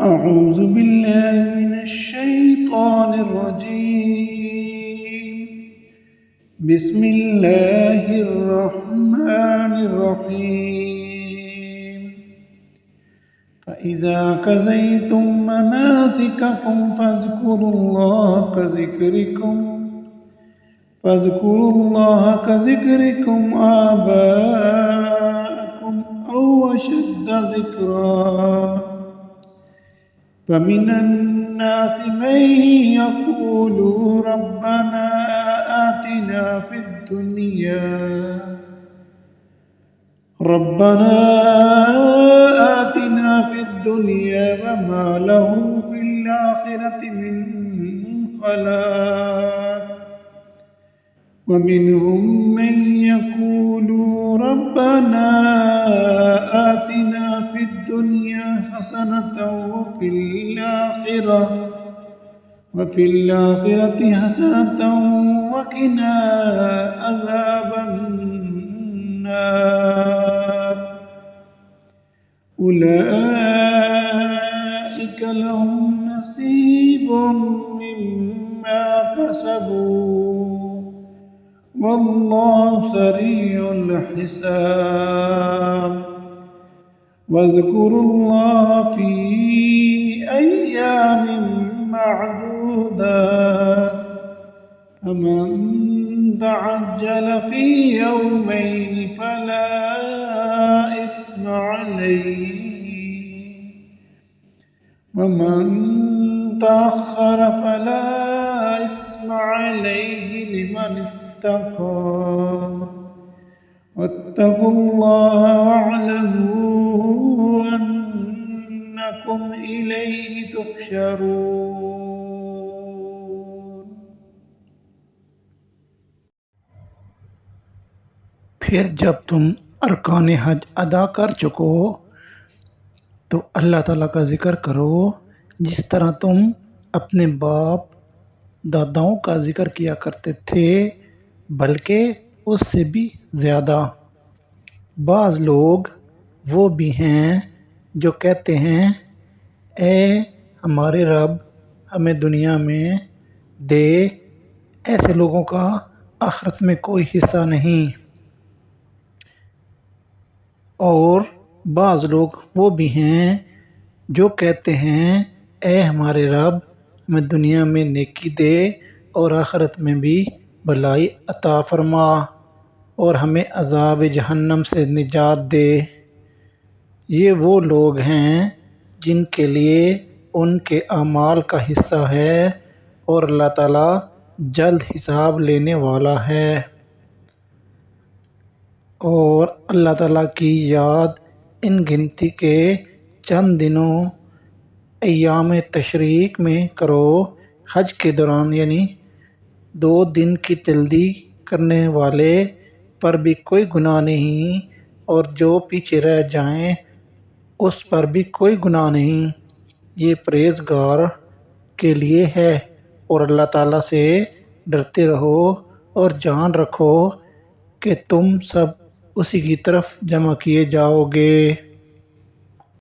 أعوذ بالله من الشيطان الرجيم. بسم الله الرحمن الرحيم. فإذا قضيتم مناسككم فاذكروا الله كذكركم آباءكم أو أشد ذكرا. فمن الناس من يقول ربنا آتنا في الدنيا وما له في الآخرة من خلاق. ومنهم من يقول ربنا آتنا في الدنيا حسنة وفي الآخرة حسنة وقنا عذاب النار. أولئك لهم نصيب مما كسبوا والله سريع الحساب. واذكروا الله في أيام معدودات. فمن تعجل في يومين فلا إثم عليه، ومن تأخر فلا إثم عليه لمن اتقى. واتقوا الله واعلموا أنكم إليه تحشرون. फिर जब तुम अरकान हज अदा कर चुको तो अल्लाह ताला का ज़िक्र करो जिस तरह तुम अपने बाप दादाओं का ज़िक्र किया करते थे, बल्कि उससे भी ज़्यादा। बाज़ लोग वो भी हैं जो कहते हैं, ए हमारे रब हमें दुनिया में दे। ऐसे लोगों का आखिरत में कोई हिस्सा नहीं। और बाज़ लोग वो भी हैं जो कहते हैं, ए हमारे रब हमें दुनिया में नेकी दे और आखिरत में भी भलाई अता फरमा और हमें अज़ाब जहन्नम से निजात दे। ये वो लोग हैं जिनके लिए उनके अमाल का हिस्सा है और अल्लाह ताला जल्द हिसाब लेने वाला है। और अल्लाह ताला की याद इन गिनती के चंद दिनों अय्याम तशरीक में करो। हज के दौरान यानी 2 दिन की जल्दी करने वाले पर भी कोई गुनाह नहीं और जो पीछे रह जाएं उस पर भी कोई गुनाह नहीं। ये परहेज़गार के लिए है। और अल्लाह ताला से डरते रहो और जान रखो कि तुम सब उसी की तरफ जमा किए जाओगे।